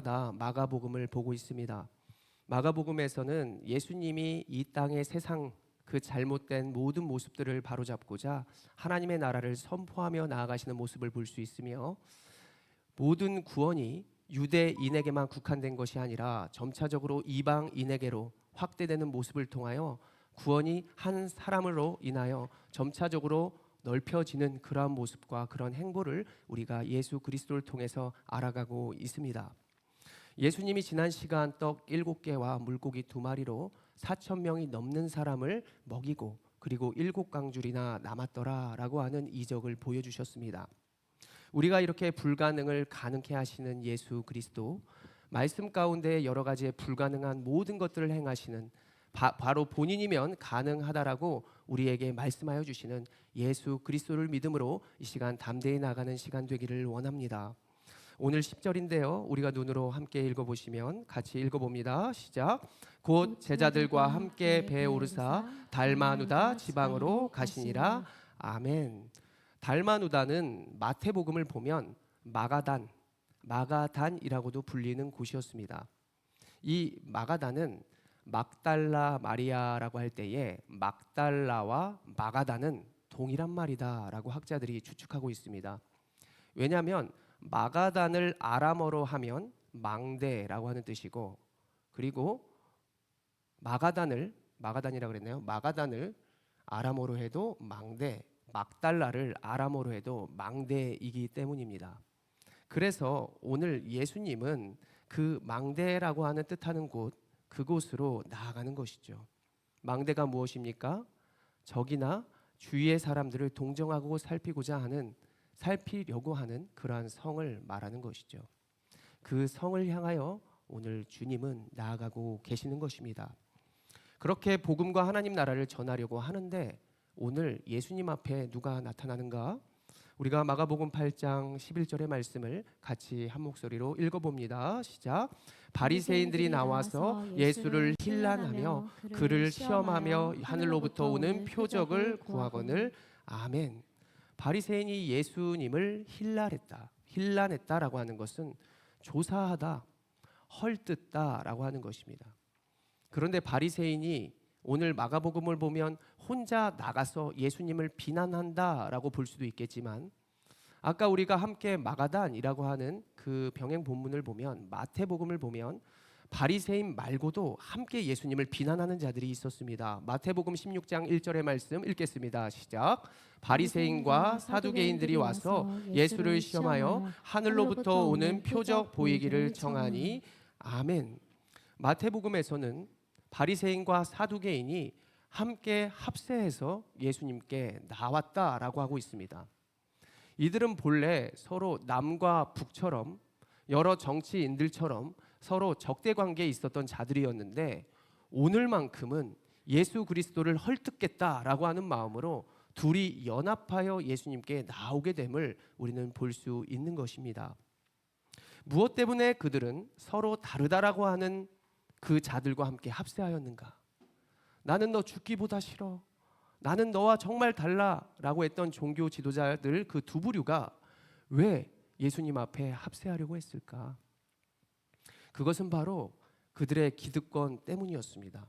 때마다 마가복음을 보고 있습니다. 마가복음에서는 예수님이 이 땅의 세상 그 잘못된 모든 모습들을 바로잡고자 하나님의 나라를 선포하며 나아가시는 모습을 볼 수 있으며, 모든 구원이 유대인에게만 국한된 것이 아니라 점차적으로 이방인에게로 확대되는 모습을 통하여 구원이 한 사람으로 인하여 점차적으로 넓혀지는 그러한 모습과 그런 행보를 우리가 예수 그리스도를 통해서 알아가고 있습니다. 예수님이 지난 시간 떡 7개와 물고기 2마리로 4,000명이 넘는 사람을 먹이고, 그리고 7강줄이나 남았더라라고 하는 이적을 보여주셨습니다. 우리가 이렇게 불가능을 가능케 하시는 예수 그리스도, 말씀 가운데 여러 가지의 불가능한 모든 것들을 행하시는, 바로 본인이면 가능하다라고 우리에게 말씀하여 주시는 예수 그리스도를 믿음으로 이 시간 담대히 나가는 시간 되기를 원합니다. 오늘 10절인데요. 우리가 눈으로 함께 읽어보시면 같이 읽어봅니다. 시작. 곧 제자들과 함께 배에 오르사 달마누다 지방으로 가시니라. 아멘. 달마누다는 마태복음을 보면 마가단이라고도 불리는 곳이었습니다. 이 마가단은 막달라 마리아라고 할 때에 막달라와 마가단은 동일한 말이다라고 학자들이 추측하고 있습니다. 왜냐하면 마가단을 아람어로 하면 망대라고 하는 뜻이고, 그리고 마가단이라고 그랬나요? 마가단을 아람어로 해도 망대, 막달라를 아람어로 해도 망대이기 때문입니다. 그래서 오늘 예수님은 그 망대라고 하는 뜻하는 곳, 그곳으로 나아가는 것이죠. 망대가 무엇입니까? 적이나 주위의 사람들을 동정하고 살피려고 하는 그러한 성을 말하는 것이죠. 그 성을 향하여 오늘 주님은 나아가고 계시는 것입니다. 그렇게 복음과 하나님 나라를 전하려고 하는데 오늘 예수님 앞에 누가 나타나는가? 우리가 마가복음 8장 11절의 말씀을 같이 한 목소리로 읽어봅니다. 시작. 바리새인들이 나와서 예수를 힐난하며 그를 시험하며 하늘로부터 오는 표적을 구하거늘. 아멘. 바리새인이 예수님을 힐난했다라고 하는 것은 조사하다, 헐뜯다라고 하는 것입니다. 그런데 바리새인이 오늘 마가복음을 보면 혼자 나가서 예수님을 비난한다라고 볼 수도 있겠지만, 아까 우리가 함께 마가단이라고 하는 그 병행 본문을 보면, 마태복음을 보면 바리새인 말고도 함께 예수님을 비난하는 자들이 있었습니다. 마태복음 16장 1절의 말씀 읽겠습니다. 시작. 바리새인과 사두개인들이 와서 예수를 시험하여 하늘로부터 오는 표적 보이기를 청하니. 아멘. 마태복음에서는 바리새인과 사두개인이 함께 합세해서 예수님께 나왔다라고 하고 있습니다. 이들은 본래 서로 남과 북처럼, 여러 정치인들처럼 서로 적대 관계에 있었던 자들이었는데, 오늘만큼은 예수 그리스도를 헐뜯겠다라고 하는 마음으로 둘이 연합하여 예수님께 나오게 됨을 우리는 볼 수 있는 것입니다. 무엇 때문에 그들은 서로 다르다라고 하는 그 자들과 함께 합세하였는가? 나는 너 죽기보다 싫어, 나는 너와 정말 달라라고 했던 종교 지도자들 그 두 부류가 왜 예수님 앞에 합세하려고 했을까? 그것은 바로 그들의 기득권 때문이었습니다.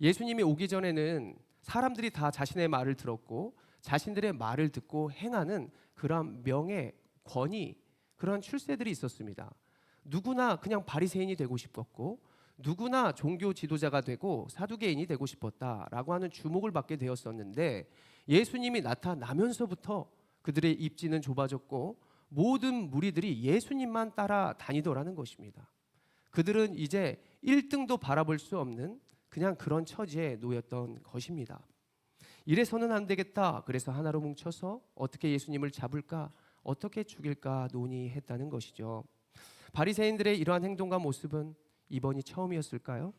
예수님이 오기 전에는 사람들이 다 자신의 말을 들었고 자신들의 말을 듣고 행하는 그런 명예, 권위, 그런 출세들이 있었습니다. 누구나 그냥 바리새인이 되고 싶었고, 누구나 종교 지도자가 되고 사두개인이 되고 싶었다라고 하는 주목을 받게 되었었는데, 예수님이 나타나면서부터 그들의 입지는 좁아졌고 모든 무리들이 예수님만 따라 다니더라는 것입니다. 그들은 이제 1등도 바라볼 수 없는 그냥 그런 처지에 놓였던 것입니다. 이래서는 안 되겠다. 그래서 하나로 뭉쳐서 어떻게 예수님을 잡을까, 어떻게 죽일까 논의했다는 것이죠. 바리새인들의 이러한 행동과 모습은 이번이 처음이었을까요?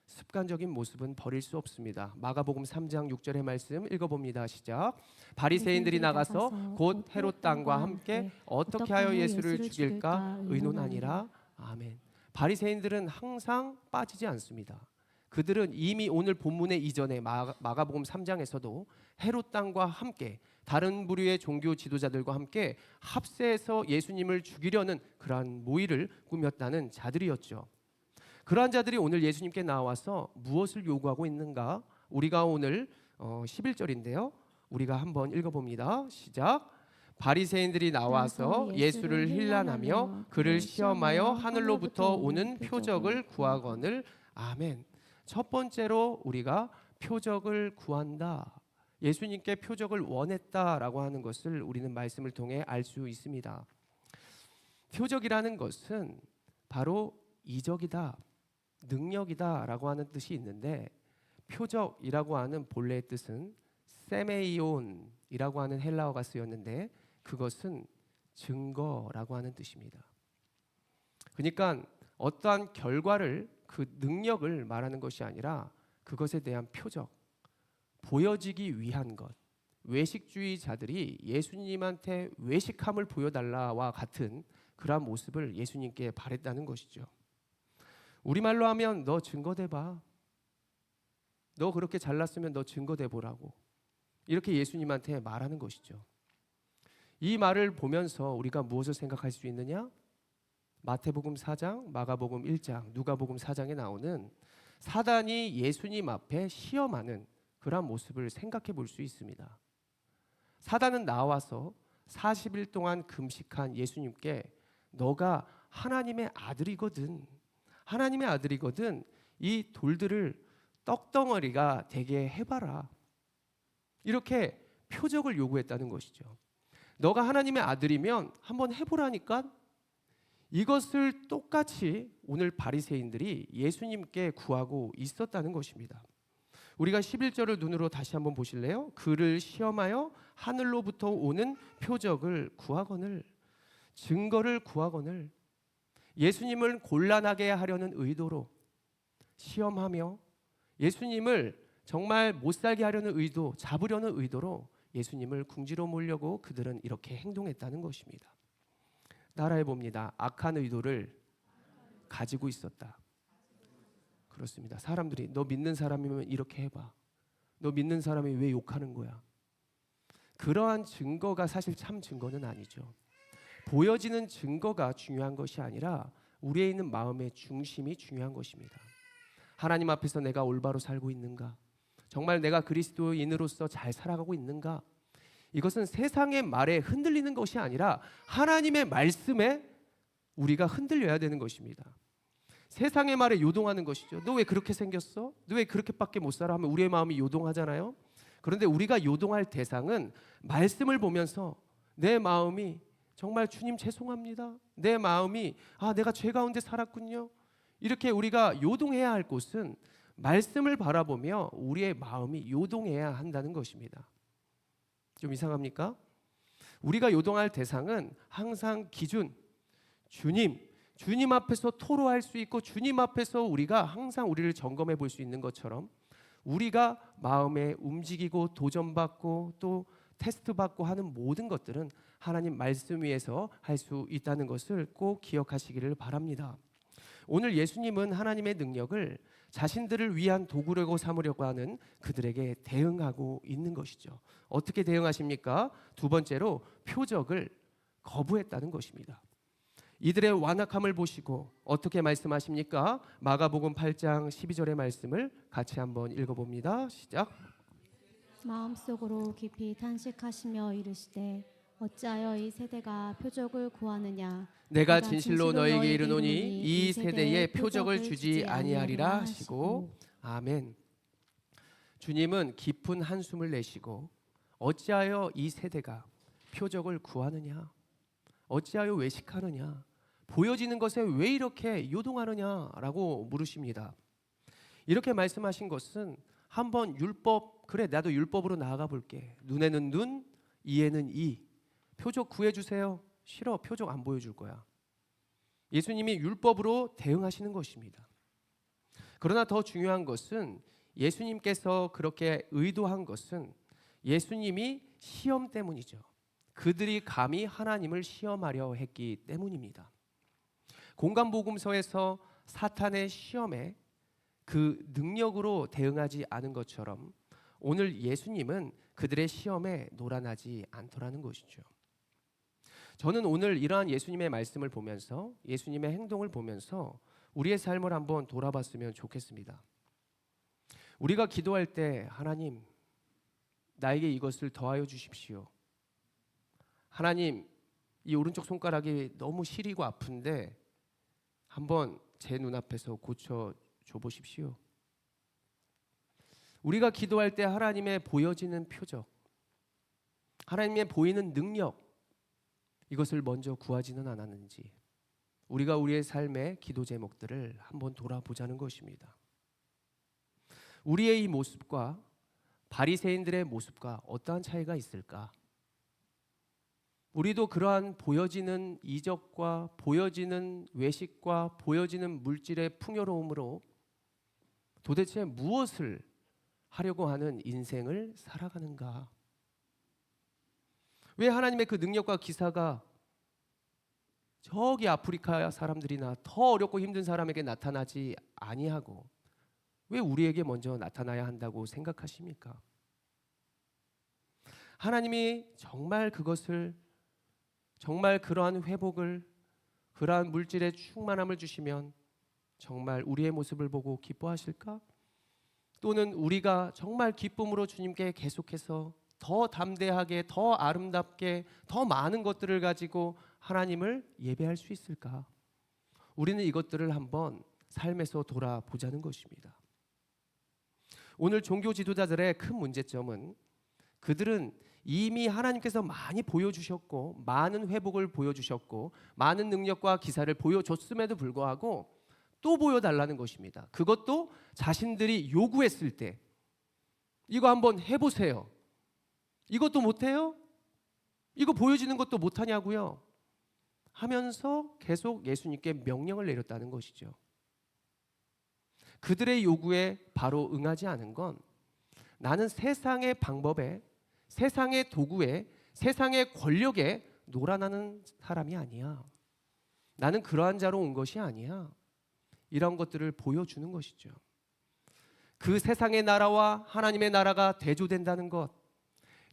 습관적인 모습은 버릴 수 없습니다. 마가복음 3장 6절의 말씀 읽어봅니다. 시작. 바리새인들이 나가서 곧 헤롯 땅과 함께 어떻게 하여 예수를 죽일까 의논하니라. 아멘. 바리새인들은 항상 빠지지 않습니다. 그들은 이미 오늘 본문의 이전에 마가복음 3장에서도 헤롯 땅과 함께 다른 부류의 종교 지도자들과 함께 합세해서 예수님을 죽이려는 그러한 모의를 꾸몄다는 자들이었죠. 그러한 자들이 오늘 예수님께 나와서 무엇을 요구하고 있는가? 우리가 오늘 11절인데요. 우리가 한번 읽어봅니다. 시작. 바리새인들이 나와서 예수를 힐난하며 그를 시험하여 하늘로부터 오는 표적을 구하거늘. 아멘. 첫 번째로 우리가 표적을 구한다. 예수님께 표적을 원했다라고 하는 것을 우리는 말씀을 통해 알 수 있습니다. 표적이라는 것은 바로 이적이다, 능력이다라고 하는 뜻이 있는데, 표적이라고 하는 본래의 뜻은 세메이온이라고 하는 헬라어가 쓰였는데 그것은 증거라고 하는 뜻입니다. 그러니까 어떠한 결과를, 그 능력을 말하는 것이 아니라 그것에 대한 표적, 보여지기 위한 것. 외식주의자들이 예수님한테 외식함을 보여달라와 같은 그러한 모습을 예수님께 바랬다는 것이죠. 우리말로 하면 너 증거 대봐. 너 그렇게 잘났으면 너 증거 대보라고. 이렇게 예수님한테 말하는 것이죠. 이 말을 보면서 우리가 무엇을 생각할 수 있느냐? 마태복음 4장, 마가복음 1장, 누가복음 4장에 나오는 사단이 예수님 앞에 시험하는 그런 모습을 생각해 볼 수 있습니다. 사단은 나와서 40일 동안 금식한 예수님께 너가 하나님의 아들이거든. 하나님의 아들이거든. 이 돌들을 떡덩어리가 되게 해봐라. 이렇게 표적을 요구했다는 것이죠. 너가 하나님의 아들이면 한번 해보라니까. 이것을 똑같이 오늘 바리새인들이 예수님께 구하고 있었다는 것입니다. 우리가 11절을 눈으로 다시 한번 보실래요? 그를 시험하여 하늘로부터 오는 표적을 구하거늘, 증거를 구하거늘, 예수님을 곤란하게 하려는 의도로 시험하며 예수님을 정말 못살게 하려는 의도, 잡으려는 의도로 예수님을 궁지로 몰려고 그들은 이렇게 행동했다는 것입니다. 따라해 봅니다. 악한 의도를 가지고 있었다. 그렇습니다. 사람들이 너 믿는 사람이면 이렇게 해봐. 너 믿는 사람이 왜 욕하는 거야? 그러한 증거가 사실 참 증거는 아니죠. 보여지는 증거가 중요한 것이 아니라 우리에 있는 마음의 중심이 중요한 것입니다. 하나님 앞에서 내가 올바로 살고 있는가? 정말 내가 그리스도인으로서 잘 살아가고 있는가? 이것은 세상의 말에 흔들리는 것이 아니라 하나님의 말씀에 우리가 흔들려야 되는 것입니다. 세상의 말에 요동하는 것이죠. 너 왜 그렇게 생겼어? 너 왜 그렇게밖에 못 살아? 하면 우리의 마음이 요동하잖아요. 그런데 우리가 요동할 대상은 말씀을 보면서 내 마음이 정말 주님 죄송합니다. 내 마음이 내가 죄 가운데 살았군요. 이렇게 우리가 요동해야 할 곳은 말씀을 바라보며 우리의 마음이 요동해야 한다는 것입니다. 좀 이상합니까? 우리가 요동할 대상은 항상 기준, 주님 앞에서 토로할 수 있고 주님 앞에서 우리가 항상 우리를 점검해 볼 수 있는 것처럼 우리가 마음에 움직이고 도전받고 또 테스트받고 하는 모든 것들은 하나님 말씀 위에서 할 수 있다는 것을 꼭 기억하시기를 바랍니다. 오늘 예수님은 하나님의 능력을 자신들을 위한 도구라고 삼으려고 하는 그들에게 대응하고 있는 것이죠. 어떻게 대응하십니까? 두 번째로 표적을 거부했다는 것입니다. 이들의 완악함을 보시고 어떻게 말씀하십니까? 마가복음 8장 12절의 말씀을 같이 한번 읽어봅니다. 시작. 마음속으로 깊이 탄식하시며 이르시되 어찌하여 이 세대가 표적을 구하느냐? 내가 진실로 너에게 이르노니 이 세대에 표적을 주지 아니하리라 하시고. 아멘. 주님은 깊은 한숨을 내쉬고 어찌하여 이 세대가 표적을 구하느냐? 어찌하여 외식하느냐? 보여지는 것에 왜 이렇게 요동하느냐라고 물으십니다. 이렇게 말씀하신 것은 한번 율법, 그래 나도 율법으로 나아가 볼게. 눈에는 눈, 이에는 이. 표적 구해주세요. 싫어, 표적 안 보여줄 거야. 예수님이 율법으로 대응하시는 것입니다. 그러나 더 중요한 것은 예수님께서 그렇게 의도한 것은 예수님이 시험 때문이죠. 그들이 감히 하나님을 시험하려 했기 때문입니다. 공간복음서에서 사탄의 시험에 그 능력으로 대응하지 않은 것처럼 오늘 예수님은 그들의 시험에 놀아나지 않더라는 것이죠. 저는 오늘 이러한 예수님의 말씀을 보면서 예수님의 행동을 보면서 우리의 삶을 한번 돌아봤으면 좋겠습니다. 우리가 기도할 때 하나님 나에게 이것을 더하여 주십시오. 하나님 이 오른쪽 손가락이 너무 시리고 아픈데 한번 제 눈앞에서 고쳐 줘 보십시오. 우리가 기도할 때 하나님의 보여지는 표적, 하나님의 보이는 능력, 이것을 먼저 구하지는 않았는지 우리가 우리의 삶의 기도 제목들을 한번 돌아보자는 것입니다. 우리의 이 모습과 바리새인들의 모습과 어떠한 차이가 있을까? 우리도 그러한 보여지는 이적과 보여지는 외식과 보여지는 물질의 풍요로움으로 도대체 무엇을 하려고 하는 인생을 살아가는가? 왜 하나님의 그 능력과 기사가 저기 아프리카 사람들이나 더 어렵고 힘든 사람에게 나타나지 아니하고 왜 우리에게 먼저 나타나야 한다고 생각하십니까? 하나님이 정말 그것을 정말 그러한 회복을 그러한 물질의 충만함을 주시면 정말 우리의 모습을 보고 기뻐하실까? 또는 우리가 정말 기쁨으로 주님께 계속해서 더 담대하게 더 아름답게 더 많은 것들을 가지고 하나님을 예배할 수 있을까? 우리는 이것들을 한번 삶에서 돌아보자는 것입니다. 오늘 종교 지도자들의 큰 문제점은 그들은 이미 하나님께서 많이 보여주셨고 많은 회복을 보여주셨고 많은 능력과 기사를 보여줬음에도 불구하고 또 보여달라는 것입니다. 그것도 자신들이 요구했을 때 이거 한번 해보세요. 이것도 못해요? 이거 보여지는 것도 못하냐고요? 하면서 계속 예수님께 명령을 내렸다는 것이죠. 그들의 요구에 바로 응하지 않은 건 나는 세상의 방법에 세상의 도구에 세상의 권력에 놀아나는 사람이 아니야. 나는 그러한 자로 온 것이 아니야. 이런 것들을 보여주는 것이죠. 그 세상의 나라와 하나님의 나라가 대조된다는 것.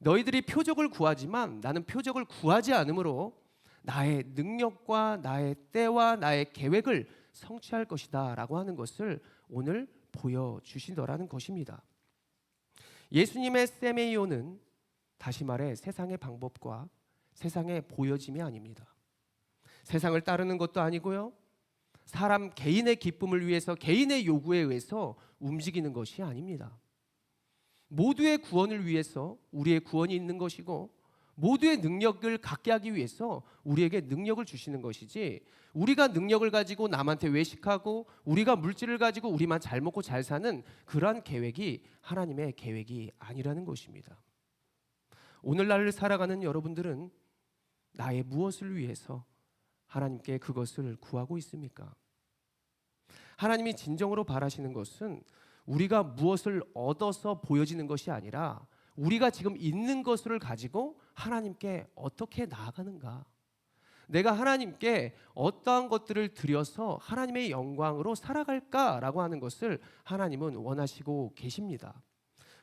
너희들이 표적을 구하지만 나는 표적을 구하지 않으므로 나의 능력과 나의 때와 나의 계획을 성취할 것이다 라고 하는 것을 오늘 보여주시더라는 것입니다. 예수님의 세메이오는 다시 말해 세상의 방법과 세상의 보여짐이 아닙니다. 세상을 따르는 것도 아니고요. 사람 개인의 기쁨을 위해서 개인의 요구에 의해서 움직이는 것이 아닙니다. 모두의 구원을 위해서 우리의 구원이 있는 것이고 모두의 능력을 갖게 하기 위해서 우리에게 능력을 주시는 것이지 우리가 능력을 가지고 남한테 외식하고 우리가 물질을 가지고 우리만 잘 먹고 잘 사는 그러한 계획이 하나님의 계획이 아니라는 것입니다. 오늘날을 살아가는 여러분들은 나의 무엇을 위해서 하나님께 그것을 구하고 있습니까? 하나님이 진정으로 바라시는 것은 우리가 무엇을 얻어서 보여지는 것이 아니라 우리가 지금 있는 것을 가지고 하나님께 어떻게 나아가는가? 내가 하나님께 어떠한 것들을 드려서 하나님의 영광으로 살아갈까라고 하는 것을 하나님은 원하시고 계십니다.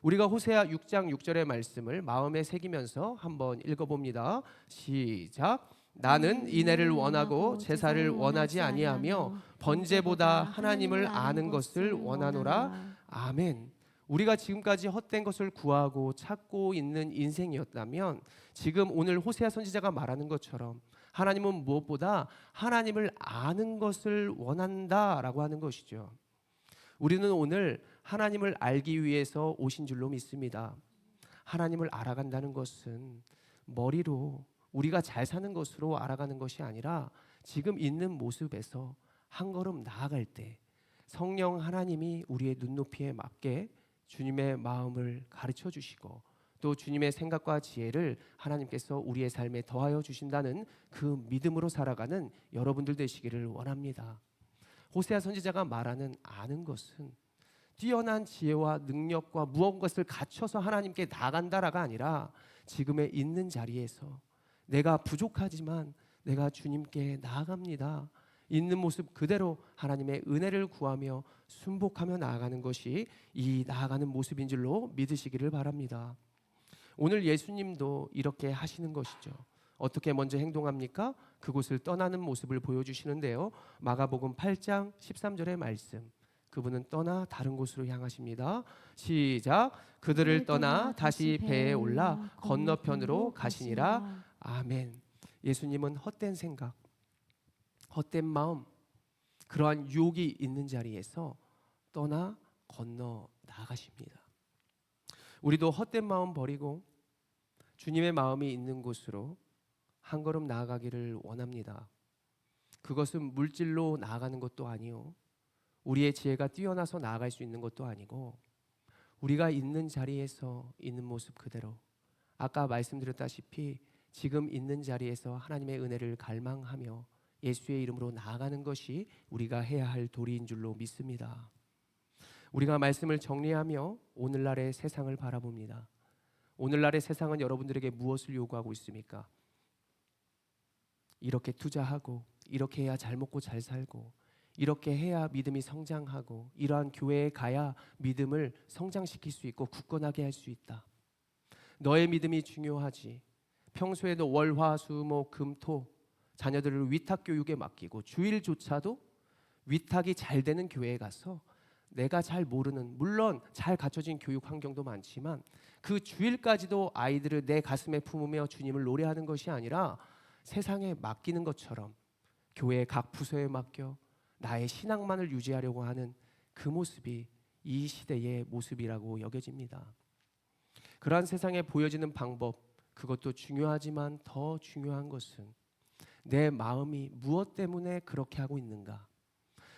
우리가 호세아 6장 6절의 말씀을 마음에 새기면서 한번 읽어봅니다. 시작. 나는 인애를 원하고 제사를 원하지 아니하며 번제보다 하나님을 아는 것을 원하노라. 아멘. 우리가 지금까지 헛된 것을 구하고 찾고 있는 인생이었다면 지금 오늘 호세아 선지자가 말하는 것처럼 하나님은 무엇보다 하나님을 아는 것을 원한다라고 하는 것이죠. 우리는 오늘 하나님을 알기 위해서 오신 줄로 믿습니다. 하나님을 알아간다는 것은 머리로 우리가 잘 사는 것으로 알아가는 것이 아니라 지금 있는 모습에서 한 걸음 나아갈 때 성령 하나님이 우리의 눈높이에 맞게 주님의 마음을 가르쳐 주시고 또 주님의 생각과 지혜를 하나님께서 우리의 삶에 더하여 주신다는 그 믿음으로 살아가는 여러분들 되시기를 원합니다. 호세아 선지자가 말하는 아는 것은 뛰어난 지혜와 능력과 무언가를 갖춰서 하나님께 나간다라가 아니라 지금의 있는 자리에서 내가 부족하지만 내가 주님께 나아갑니다. 있는 모습 그대로 하나님의 은혜를 구하며 순복하며 나아가는 것이 이 나아가는 모습인 줄로 믿으시기를 바랍니다. 오늘 예수님도 이렇게 하시는 것이죠. 어떻게 먼저 행동합니까? 그곳을 떠나는 모습을 보여주시는데요. 마가복음 8장 13절의 말씀. 그분은 떠나 다른 곳으로 향하십니다. 시작. 그들을 떠나 다시 배에 올라 건너편으로 가시니라. 아멘. 예수님은 헛된 생각, 헛된 마음, 그러한 유혹이 있는 자리에서 떠나 건너 나가십니다. 우리도 헛된 마음 버리고 주님의 마음이 있는 곳으로 한 걸음 나아가기를 원합니다. 그것은 물질로 나아가는 것도 아니요, 우리의 지혜가 뛰어나서 나아갈 수 있는 것도 아니고, 우리가 있는 자리에서 있는 모습 그대로, 아까 말씀드렸다시피 지금 있는 자리에서 하나님의 은혜를 갈망하며 예수의 이름으로 나아가는 것이 우리가 해야 할 도리인 줄로 믿습니다. 우리가 말씀을 정리하며 오늘날의 세상을 바라봅니다. 오늘날의 세상은 여러분들에게 무엇을 요구하고 있습니까? 이렇게 투자하고, 이렇게 해야 잘 먹고 잘 살고, 이렇게 해야 믿음이 성장하고, 이러한 교회에 가야 믿음을 성장시킬 수 있고 굳건하게 할 수 있다. 너의 믿음이 중요하지. 평소에도 월, 화, 수, 목, 금, 토 자녀들을 위탁 교육에 맡기고 주일조차도 위탁이 잘 되는 교회에 가서 내가 잘 모르는, 물론 잘 갖춰진 교육 환경도 많지만 그 주일까지도 아이들을 내 가슴에 품으며 주님을 노래하는 것이 아니라 세상에 맡기는 것처럼 교회 각 부서에 맡겨 나의 신앙만을 유지하려고 하는 그 모습이 이 시대의 모습이라고 여겨집니다. 그러한 세상에 보여지는 방법, 그것도 중요하지만 더 중요한 것은 내 마음이 무엇 때문에 그렇게 하고 있는가?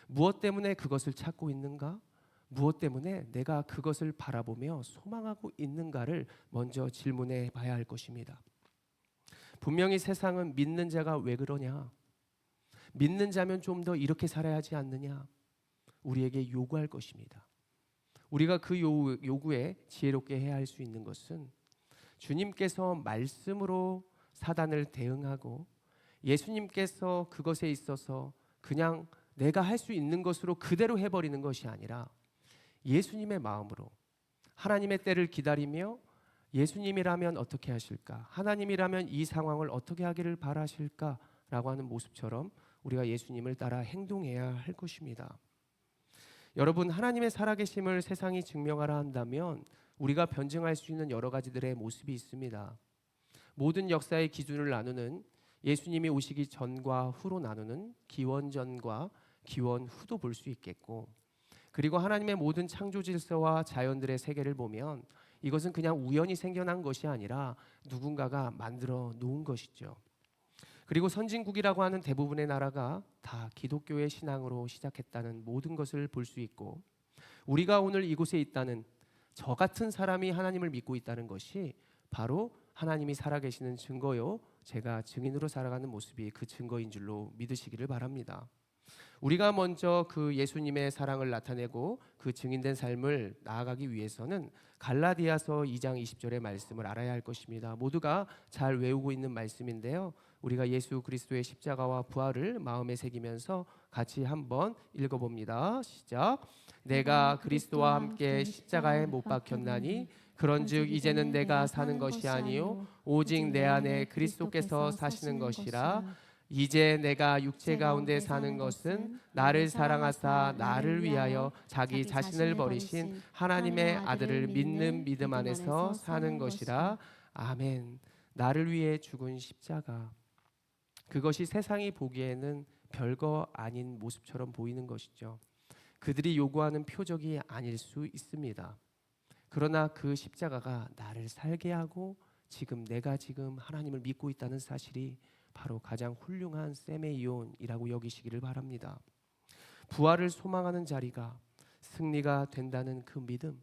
무엇 때문에 그것을 찾고 있는가? 무엇 때문에 내가 그것을 바라보며 소망하고 있는가를 먼저 질문해 봐야 할 것입니다. 분명히 세상은 믿는 자가 왜 그러냐? 믿는 자면 좀 더 이렇게 살아야 하지 않느냐? 우리에게 요구할 것입니다. 우리가 그 요구에 지혜롭게 해야 할 수 있는 것은 주님께서 말씀으로 사단을 대응하고, 예수님께서 그것에 있어서 그냥 내가 할 수 있는 것으로 그대로 해버리는 것이 아니라 예수님의 마음으로 하나님의 때를 기다리며, 예수님이라면 어떻게 하실까? 하나님이라면 이 상황을 어떻게 하기를 바라실까라고 하는 모습처럼 우리가 예수님을 따라 행동해야 할 것입니다. 여러분, 하나님의 살아계심을 세상이 증명하라 한다면 우리가 변증할 수 있는 여러 가지들의 모습이 있습니다. 모든 역사의 기준을 나누는, 예수님이 오시기 전과 후로 나누는 기원 전과 기원 후도 볼 수 있겠고, 그리고 하나님의 모든 창조 질서와 자연들의 세계를 보면 이것은 그냥 우연히 생겨난 것이 아니라 누군가가 만들어 놓은 것이죠. 그리고 선진국이라고 하는 대부분의 나라가 다 기독교의 신앙으로 시작했다는 모든 것을 볼 수 있고, 우리가 오늘 이곳에 있다는 저 같은 사람이 하나님을 믿고 있다는 것이 바로 하나님이 살아계시는 증거요, 제가 증인으로 살아가는 모습이 그 증거인 줄로 믿으시기를 바랍니다. 우리가 먼저 그 예수님의 사랑을 나타내고 그 증인된 삶을 나아가기 위해서는 갈라디아서 2장 20절의 말씀을 알아야 할 것입니다. 모두가 잘 외우고 있는 말씀인데요, 우리가 예수 그리스도의 십자가와 부활을 마음에 새기면서 같이 한번 읽어봅니다. 시작. 내가 그리스도와 함께 십자가에 못 박혔나니 그런즉 이제는 내가 사는 것이 아니요 오직 내 안에 그리스도께서 사시는 것이라. 이제 내가 육체 가운데 사는 것은 나를 사랑하사 나를 위하여 자기 자신을 버리신 하나님의 아들을 믿는 믿음 안에서 사는 것이라. 아멘. 나를 위해 죽은 십자가, 그것이 세상이 보기에는 별거 아닌 모습처럼 보이는 것이죠. 그들이 요구하는 표적이 아닐 수 있습니다. 그러나 그 십자가가 나를 살게 하고 내가 지금 하나님을 믿고 있다는 사실이 바로 가장 훌륭한 세메이온이라고 여기시기를 바랍니다. 부활을 소망하는 자리가 승리가 된다는 그 믿음,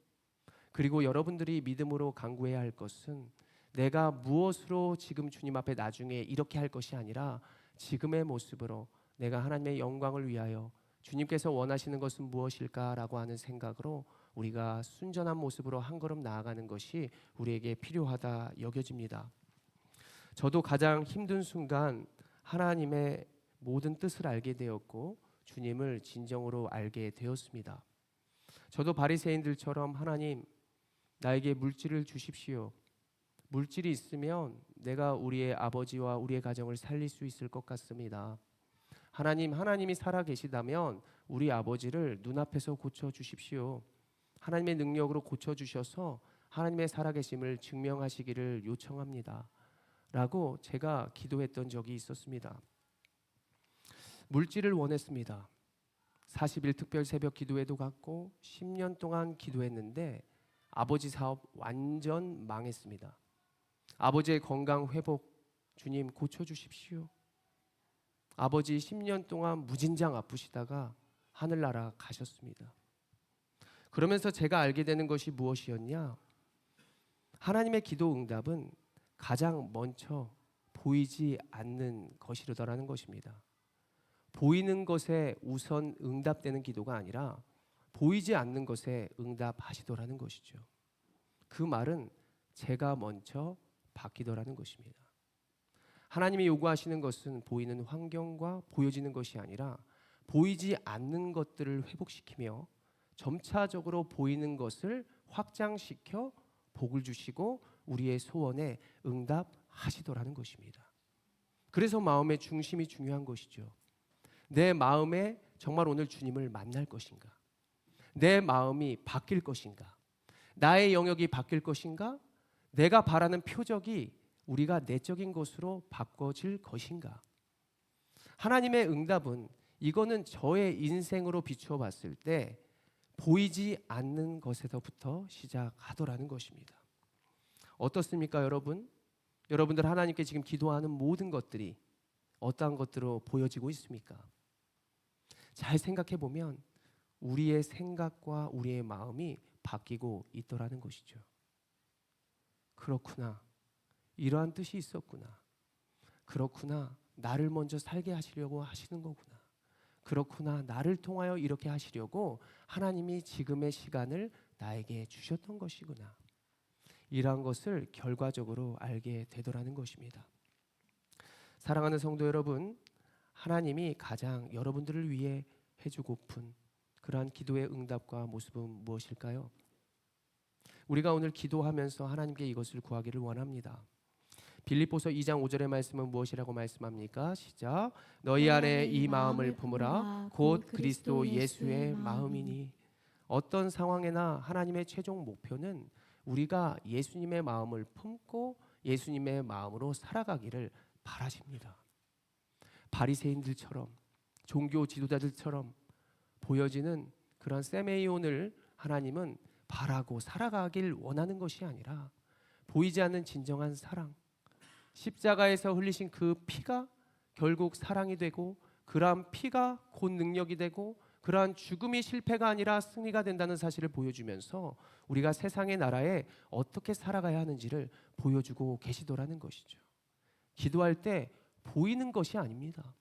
그리고 여러분들이 믿음으로 간구해야 할 것은 내가 무엇으로 지금 주님 앞에 나중에 이렇게 할 것이 아니라 지금의 모습으로 내가 하나님의 영광을 위하여 주님께서 원하시는 것은 무엇일까라고 하는 생각으로 우리가 순전한 모습으로 한 걸음 나아가는 것이 우리에게 필요하다 여겨집니다. 저도 가장 힘든 순간 하나님의 모든 뜻을 알게 되었고 주님을 진정으로 알게 되었습니다. 저도 바리새인들처럼 하나님 나에게 물질을 주십시오. 물질이 있으면 내가 우리의 아버지와 우리의 가정을 살릴 수 있을 것 같습니다. 하나님이 살아 계시다면 우리 아버지를 눈앞에서 고쳐 주십시오. 하나님의 능력으로 고쳐 주셔서 하나님의 살아계심을 증명하시기를 요청합니다. 라고 제가 기도했던 적이 있었습니다. 물질을 원했습니다. 40일 특별 새벽 기도회도 갔고 10년 동안 기도했는데 아버지 사업 완전 망했습니다. 아버지의 건강 회복 주님 고쳐주십시오. 아버지 10년 동안 무진장 아프시다가 하늘나라 가셨습니다. 그러면서 제가 알게 되는 것이 무엇이었냐? 하나님의 기도 응답은 가장 먼저 보이지 않는 것이더라는 것입니다. 보이는 것에 우선 응답되는 기도가 아니라 보이지 않는 것에 응답하시더라는 것이죠. 그 말은 제가 먼저 바뀌더라는 것입니다. 하나님이 요구하시는 것은 보이는 환경과 보여지는 것이 아니라 보이지 않는 것들을 회복시키며 점차적으로 보이는 것을 확장시켜 복을 주시고 우리의 소원에 응답하시더라는 것입니다. 그래서 마음의 중심이 중요한 것이죠. 내 마음에 정말 오늘 주님을 만날 것인가? 내 마음이 바뀔 것인가? 나의 영역이 바뀔 것인가? 내가 바라는 표적이 우리가 내적인 것으로 바꿔질 것인가? 하나님의 응답은 이거는 저의 인생으로 비추어 봤을 때 보이지 않는 것에서부터 시작하더라는 것입니다. 어떻습니까, 여러분? 여러분들 하나님께 지금 기도하는 모든 것들이 어떠한 것들로 보여지고 있습니까? 잘 생각해 보면 우리의 생각과 우리의 마음이 바뀌고 있더라는 것이죠. 그렇구나. 이러한 뜻이 있었구나. 그렇구나. 나를 먼저 살게 하시려고 하시는 거구나. 그렇구나. 나를 통하여 이렇게 하시려고 하나님이 지금의 시간을 나에게 주셨던 것이구나. 이러한 것을 결과적으로 알게 되더라는 것입니다. 사랑하는 성도 여러분, 하나님이 가장 여러분들을 위해 해주고픈 그러한 기도의 응답과 모습은 무엇일까요? 우리가 오늘 기도하면서 하나님께 이것을 구하기를 원합니다. 빌립보서 2장 5절의 말씀은 무엇이라고 말씀합니까? 시작. 너희 안에 이 마음을 품으라 곧 그리스도 예수의 마음이니. 어떤 상황에나 하나님의 최종 목표는 우리가 예수님의 마음을 품고 예수님의 마음으로 살아가기를 바라십니다. 바리새인들처럼 종교 지도자들처럼 보여지는 그런 세메이온을 하나님은 바라고 살아가길 원하는 것이 아니라 보이지 않는 진정한 사랑, 십자가에서 흘리신 그 피가 결국 사랑이 되고 그러한 피가 곧 능력이 되고 그러한 죽음이 실패가 아니라 승리가 된다는 사실을 보여주면서 우리가 세상의 나라에 어떻게 살아가야 하는지를 보여주고 계시더라는 것이죠. 기도할 때 보이는 것이 아닙니다.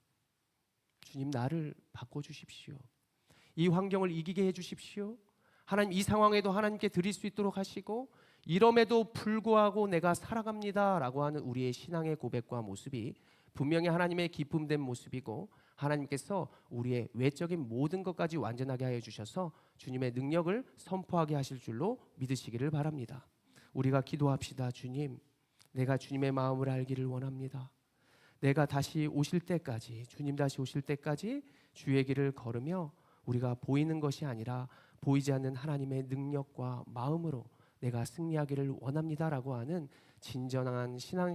주님, 나를 바꿔주십시오. 이 환경을 이기게 해주십시오. 하나님, 이 상황에도 하나님께 드릴 수 있도록 하시고 이럼에도 불구하고 내가 살아갑니다 라고 하는 우리의 신앙의 고백과 모습이 분명히 하나님의 기쁨된 모습이고 하나님께서 우리의 외적인 모든 것까지 완전하게 하여 주셔서 주님의 능력을 선포하게 하실 줄로 믿으시기를 바랍니다. 우리가 기도합시다. 주님, 내가 주님의 마음을 알기를 원합니다. 내가 다시 오실 때까지, 주님 다시 오실 때까지 주의 길을 걸으며 우리가 보이는 것이 아니라 보이지 않는 하나님의 능력과 마음으로 내가 승리하기를 원합니다라고 하는 진정한 신앙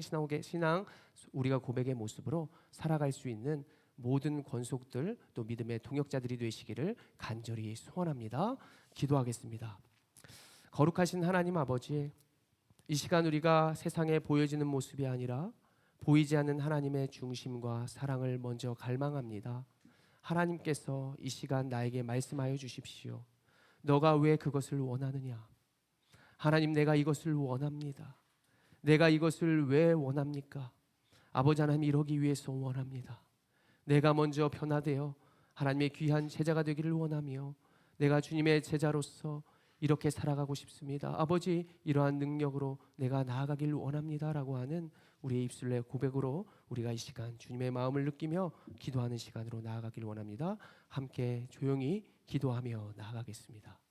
우리가 고백의 모습으로 살아갈 수 있는 모든 권속들 또 믿음의 동역자들이 되시기를 간절히 소원합니다. 기도하겠습니다. 거룩하신 하나님 아버지, 이 시간 우리가 세상에 보여지는 모습이 아니라 보이지 않는 하나님의 중심과 사랑을 먼저 갈망합니다. 하나님께서 이 시간 나에게 말씀하여 주십시오. 너가 왜 그것을 원하느냐? 하나님, 내가 이것을 원합니다. 내가 이것을 왜 원합니까? 아버지 하나님, 이러기 위해서 원합니다. 내가 먼저 변화되어 하나님의 귀한 제자가 되기를 원하며 내가 주님의 제자로서 이렇게 살아가고 싶습니다. 아버지, 이러한 능력으로 내가 나아가기를 원합니다라고 하는 우리의 입술의 고백으로 우리가 이 시간 주님의 마음을 느끼며 기도하는 시간으로 나아가길 원합니다. 함께 조용히 기도하며 나아가겠습니다.